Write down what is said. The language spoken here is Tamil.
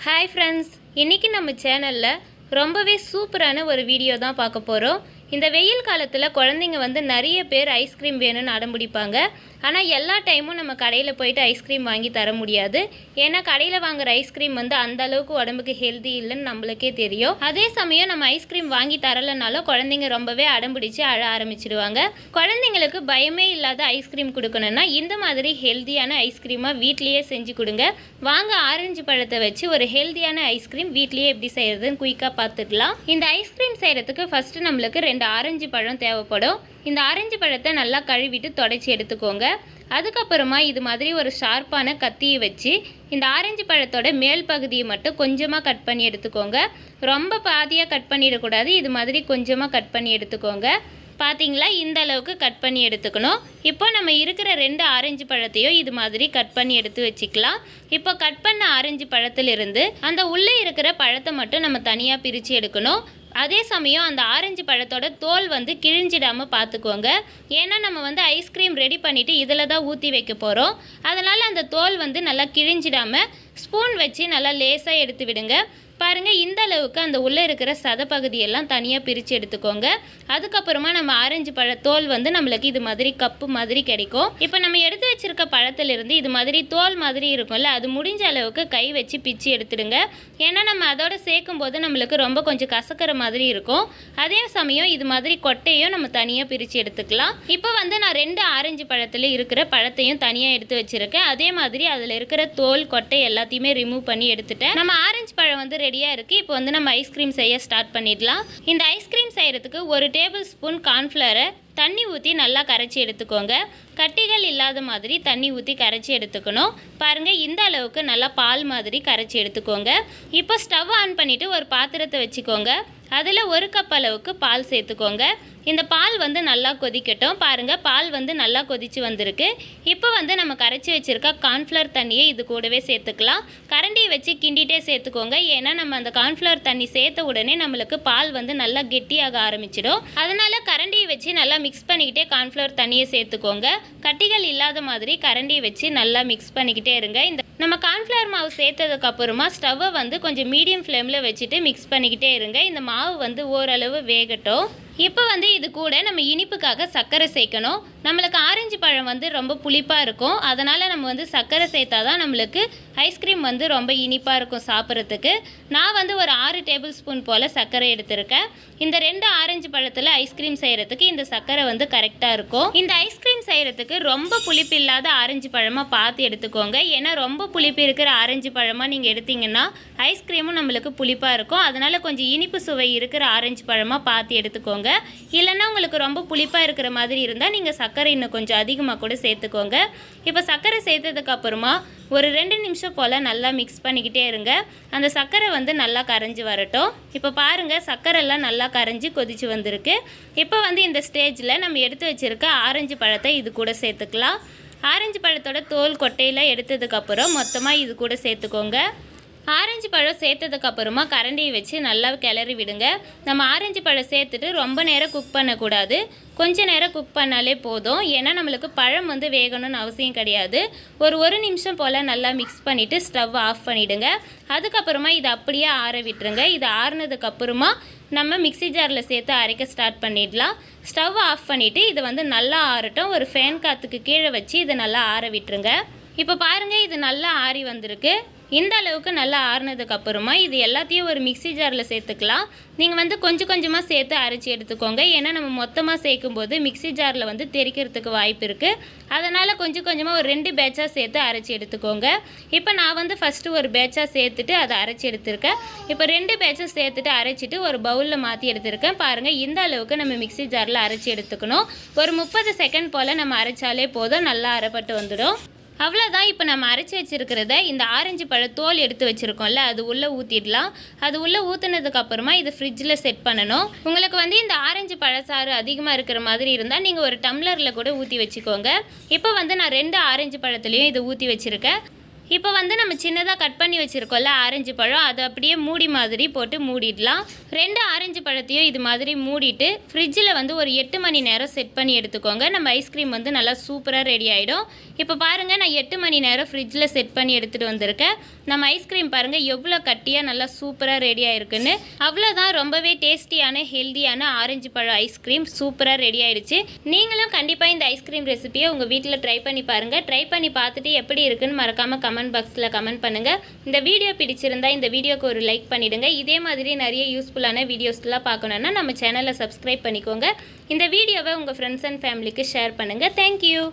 ஹாய் ஃப்ரெண்ட்ஸ், இன்றைக்கி நம்ம சேனலில் ரொம்பவே சூப்பரான ஒரு வீடியோ தான் பார்க்க போகிறோம். இந்த வெயில் காலத்தில் குழந்தைங்க நிறைய பேர் ஐஸ்கிரீம் வேணும்னு அடம்பிடிப்பாங்க. ஆனால் எல்லா டைமும் நம்ம கடையில் போயிட்டு ஐஸ்கிரீம் வாங்கி தர முடியாது. ஏன்னா கடையில் வாங்குகிற ஐஸ்கிரீம் அந்த அளவுக்கு உடம்புக்கு ஹெல்தி இல்லைன்னு நம்மளுக்கே தெரியும். அதே சமயம் நம்ம ஐஸ்கிரீம் வாங்கி தரலைனாலும் குழந்தைங்க ரொம்பவே அடம்பிடிச்சு அழ ஆரம்பிச்சிடுவாங்க. குழந்தைங்களுக்கு பயமே இல்லாத ஐஸ்கிரீம் கொடுக்கணுன்னா இந்த மாதிரி ஹெல்தியான ஐஸ்கிரீமாக வீட்லேயே செஞ்சு கொடுங்க. வாங்க ஆரஞ்சு பழத்தை வச்சு ஒரு ஹெல்தியான ஐஸ்கிரீம் வீட்லேயே எப்படி செய்கிறதுன்னு குயிக்காக பார்த்துக்கலாம். இந்த ஐஸ்கிரீம் செய்கிறதுக்கு ஃபஸ்ட்டு நம்மளுக்கு 2 ஆரஞ்சு பழம் தேவைப்படும். இந்த ஆரஞ்சு பழத்தை நல்லா கழுவிட்டு தொடச்சி எடுத்துக்கோங்க. அதுக்கப்புறமா இது மாதிரி ஒரு ஷார்ப்பான கத்தியை வச்சு இந்த ஆரஞ்சு பழத்தோட மேல் பகுதியை மட்டும் கொஞ்சமாக கட் பண்ணி எடுத்துக்கோங்க. ரொம்ப பாதியாக கட் பண்ணிடக்கூடாது, இது மாதிரி கொஞ்சமாக கட் பண்ணி எடுத்துக்கோங்க. பார்த்தீங்களா, இந்த அளவுக்கு கட் பண்ணி எடுத்துக்கணும். இப்போ நம்ம இருக்கிற 2 ஆரஞ்சு பழத்தையும் இது மாதிரி கட் பண்ணி எடுத்து வச்சுக்கலாம். இப்போ கட் பண்ண ஆரஞ்சு பழத்திலிருந்து அந்த உள்ளே இருக்கிற பழத்தை மட்டும் நம்ம தனியாக பிரித்து எடுக்கணும். அதே சமயம் அந்த ஆரஞ்சு பழத்தோட தோல் கிழிஞ்சிடாமல் பார்த்துக்கோங்க. ஏன்னா நம்ம ஐஸ்கிரீம் ரெடி பண்ணிவிட்டு இதில் தான் ஊற்றி வைக்க போகிறோம். அதனால் அந்த தோல் நல்லா கிழிஞ்சிடாமல் ஸ்பூன் வச்சு நல்லா லேசாக எடுத்து விடுங்க. பாருங்கள், இந்த அளவுக்கு அந்த உள்ளே இருக்கிற சதப்பகுதியெல்லாம் தனியாக பிரித்து எடுத்துக்கோங்க. அதுக்கப்புறமா நம்ம ஆரஞ்சு தோல் நம்மளுக்கு இது மாதிரி கப்பு மாதிரி கிடைக்கும். இப்போ நம்ம எடுத்து வச்சுருக்க பழத்திலிருந்து இது மாதிரி தோல் மாதிரி இருக்கும்ல, அது முடிஞ்ச அளவுக்கு கை வச்சு பிச்சு எடுத்துடுங்க. ஏன்னா நம்ம அதோட சேர்க்கும் போது நம்மளுக்கு ரொம்ப கொஞ்சம் கசக்கிற மாதிரி இருக்கும். அதே சமயம் இது மாதிரி கொட்டையும் நம்ம தனியாக பிரித்து எடுத்துக்கலாம். இப்போ நான் 2 ஆரஞ்சு பழத்தில் இருக்கிற பழத்தையும் தனியாக எடுத்து வச்சுருக்கேன். அதே மாதிரி அதில் இருக்கிற தோல் கொட்டை எல்லாத்தையுமே ரிமூவ் பண்ணி எடுத்துட்டேன். நம்ம ஆரஞ்சு பழம் ரெடியாக இருக்குது. இப்போ நம்ம ஐஸ்கிரீம் செய்ய ஸ்டார்ட் பண்ணிடலாம். இந்த ஐஸ்கிரீம் செய்கிறதுக்கு 1 டேபிள் ஸ்பூன் கார்ன்ஃப்ளவரை தண்ணி ஊற்றி நல்லா கரைச்சி எடுத்துக்கோங்க. கட்டிகள் இல்லாத மாதிரி தண்ணி ஊற்றி கரைச்சி எடுத்துக்கணும். பாருங்கள், இந்த அளவுக்கு நல்லா பால் மாதிரி கரைச்சி எடுத்துக்கோங்க. இப்போ ஸ்டவ் ஆன் பண்ணிவிட்டு ஒரு பாத்திரத்தை வச்சுக்கோங்க. அதில் 1 கப் அளவுக்கு பால் சேர்த்துக்கோங்க. இந்த பால் நல்லா கொதிக்கட்டும். பாருங்கள், பால் நல்லா கொதித்து வந்திருக்கு. இப்போ நம்ம கரைச்சி வச்சுருக்க கார்ன்ஃப்ளவர் தண்ணியை இது கூடவே சேர்த்துக்கலாம். கரண்டியை வச்சு கிண்டிகிட்டே சேர்த்துக்கோங்க. ஏன்னா நம்ம அந்த கார்ன்ஃப்ளவர் தண்ணி சேர்த்த உடனே நம்மளுக்கு பால் நல்லா கெட்டியாக ஆரம்பிச்சிடும். அதனால் கரண்டியை வச்சு நல்லா மிக்ஸ் பண்ணிக்கிட்டே கார்ன்ஃப்ளவர் தண்ணியை சேர்த்துக்கோங்க. கட்டிகள் இல்லாத மாதிரி கரண்டியை வச்சு நல்லா மிக்ஸ் பண்ணிக்கிட்டே இருங்க. இந்த நம்ம கார்ன்ஃப்ளவர் மாவு சேர்த்ததுக்கப்புறமா ஸ்டவ்வை கொஞ்சம் மீடியம் ஃப்ளேமில் வச்சுட்டு மிக்ஸ் பண்ணிக்கிட்டே இருங்க. இந்த மாவு ஓரளவு வேகட்டும். இப்போ இது கூட நம்ம இனிப்புக்காக சர்க்கரை சேர்க்கணும். நம்மளுக்கு ஆரஞ்சு பழம் ரொம்ப புளிப்பாக இருக்கும். அதனால் நம்ம சர்க்கரை சேர்த்தா தான் நம்மளுக்கு ஐஸ்கிரீம் ரொம்ப இனிப்பாக இருக்கும் சாப்பிட்றதுக்கு. நான் ஒரு 6 டேபிள் ஸ்பூன் போல் சர்க்கரை எடுத்திருக்கேன். இந்த 2 ஆரஞ்சு பழத்தில் ஐஸ்கிரீம் செய்கிறதுக்கு இந்த சர்க்கரை கரெக்டாக இருக்கும். இந்த ஐஸ்கிரீம் செய்கிறதுக்கு ரொம்ப புளிப்பு இல்லாத ஆரஞ்சு பழமாக பார்த்து எடுத்துக்கோங்க. ஏன்னா ரொம்ப புளிப்பு இருக்கிற ஆரஞ்சு பழமாக நீங்கள் எடுத்திங்கன்னா ஐஸ்கிரீமும் நம்மளுக்கு புளிப்பாக இருக்கும். அதனால் கொஞ்சம் இனிப்பு சுவை இருக்கிற ஆரஞ்சு பழமாக பார்த்து எடுத்துக்கோங்க. இல்லைன்னா உங்களுக்கு ரொம்ப புளிப்பாக இருக்கிற மாதிரி இருந்தால் நீங்கள் சர்க்கரை இன்னும் கொஞ்சம் அதிகமாக கூட சேர்த்துக்கோங்க. இப்போ சர்க்கரை சேர்த்ததுக்கப்புறமா ஒரு 2 நிமிஷம் போல் நல்லா மிக்ஸ் பண்ணிக்கிட்டே இருங்க. அந்த சர்க்கரை நல்லா கரைஞ்சி வரட்டும். இப்போ பாருங்கள், சர்க்கரைலாம் நல்லா கரைஞ்சி கொதிச்சு வந்திருக்கு. இப்போ இந்த ஸ்டேஜில் நம்ம எடுத்து வச்சுருக்க ஆரஞ்சு பழத்தை இது கூட சேர்த்துக்கலாம். ஆரஞ்சு பழத்தோட தோல் கொட்டையில் எடுத்ததுக்கப்புறம் மொத்தமாக இது கூட சேர்த்துக்கோங்க. ஆரஞ்சு பழம் சேர்த்ததுக்கப்புறமா கரண்டியை வச்சு நல்லா கிளறி விடுங்க. நம்ம ஆரஞ்சு பழம் சேர்த்துட்டு ரொம்ப நேரம் குக் பண்ணக்கூடாது. கொஞ்சம் நேரம் குக் பண்ணாலே போதும். ஏன்னா நம்மளுக்கு பழம் வேகணும்னு அவசியம் கிடையாது. ஒரு நிமிஷம் போல் நல்லா மிக்ஸ் பண்ணிவிட்டு ஸ்டவ் ஆஃப் பண்ணிவிடுங்க. அதுக்கப்புறமா இதை அப்படியே ஆற விட்டுருங்க. இது ஆறுனதுக்கப்புறமா நம்ம மிக்ஸி ஜாரில் சேர்த்து அரைக்க ஸ்டார்ட் பண்ணிடலாம். ஸ்டவ் ஆஃப் பண்ணிவிட்டு இதை நல்லா ஆறட்டும். ஒரு ஃபேன் காற்றுக்கு கீழே வச்சு இதை நல்லா ஆற விட்டுருங்க. இப்போ பாருங்கள், இது நல்லா ஆறி வந்திருக்கு. இந்த அளவுக்கு நல்லா ஆறுனதுக்கப்புறமா இது எல்லாத்தையும் ஒரு மிக்ஸி ஜாரில் சேர்த்துக்கலாம். நீங்கள் கொஞ்சம் கொஞ்சமாக சேர்த்து அரைச்சி எடுத்துக்கோங்க. ஏன்னா நம்ம மொத்தமாக சேர்க்கும்போது மிக்ஸி ஜாரில் தெரிக்கிறதுக்கு வாய்ப்பு இருக்குது. அதனால் கொஞ்சம் கொஞ்சமாக ஒரு 2 பேட்சாக சேர்த்து அரைச்சி எடுத்துக்கோங்க. இப்போ நான் ஃபஸ்ட்டு ஒரு பேட்சாக சேர்த்துட்டு அதை அரைச்சி எடுத்துருக்கேன். இப்போ 2 பேட்சாக சேர்த்துட்டு அரைச்சிட்டு ஒரு பவுலில் மாற்றி எடுத்துருக்கேன். பாருங்கள், இந்த அளவுக்கு நம்ம மிக்ஸி ஜாரில் அரைச்சி எடுத்துக்கணும். ஒரு 30 செகண்ட் போல் நம்ம அரைச்சாலே போதும், நல்லா அரைப்பட்டு வந்துடும். அவ்வளோதான். இப்போ நம்ம அரைச்சி வச்சுருக்கிறத இந்த ஆரஞ்சு பழ தோல் எடுத்து வச்சுருக்கோம்ல, அது உள்ளே ஊற்றிடலாம். அது உள்ளே ஊற்றுனதுக்கப்புறமா இது ஃப்ரிட்ஜில் செட் பண்ணணும். உங்களுக்கு இந்த ஆரஞ்சு பழச்சாறு அதிகமாக இருக்கிற மாதிரி இருந்தால் நீங்கள் ஒரு டம்ளரில் கூட ஊற்றி வச்சுக்கோங்க. இப்போ நான் 2 ஆரஞ்சு பழத்துலேயும் இதை ஊற்றி வச்சுருக்கேன். இப்போ வந்து நம்ம சின்னதாக கட் பண்ணி வச்சுருக்கோம்ல ஆரஞ்சு பழம், அதை அப்படியே மூடி மாதிரி போட்டு மூடிடலாம். 2 ஆரஞ்சு பழத்தையும் இது மாதிரி மூடிட்டு ஃப்ரிட்ஜில் வந்து ஒரு 8 மணி நேரம் செட் பண்ணி எடுத்துக்கோங்க. நம்ம ஐஸ்கிரீம் வந்து நல்லா சூப்பராக ரெடி ஆகிடும். இப்போ பாருங்கள், நான் 8 மணி நேரம் ஃப்ரிட்ஜில் செட் பண்ணி எடுத்துகிட்டு வந்திருக்கேன். நம்ம ஐஸ்கிரீம் பாருங்கள் எவ்வளோ கட்டியாக நல்லா சூப்பராக ரெடி ஆகிருக்குன்னு. அவ்வளோதான், ரொம்பவே டேஸ்டியான ஹெல்த்தியான ஆரஞ்சு பழம் ஐஸ்கிரீம் சூப்பராக ரெடி ஆகிடுச்சு. நீங்களும் கண்டிப்பாக இந்த ஐஸ்கிரீம் ரெசிபியை உங்கள் வீட்டில் ட்ரை பண்ணி பாருங்கள். ட்ரை பண்ணி பார்த்துட்டு எப்படி இருக்குன்னு மறக்காமல் கமெண்ட் பாக்ஸில் கமெண்ட் பண்ணுங்கள். இந்த வீடியோ பிடிச்சிருந்தா இந்த வீடியோக்கு ஒரு லைக் பண்ணிவிடுங்க. இதே மாதிரி நிறைய யூஸ்ஃபுல்லான வீடியோஸ்லாம் பார்க்கணுன்னா நம்ம சேனலை சப்ஸ்கிரைப் பண்ணிக்கோங்க. இந்த வீடியோவை உங்கள் ஃப்ரெண்ட்ஸ் அண்ட் ஃபேமிலிக்கு ஷேர் பண்ணுங்கள். தேங்க்யூ.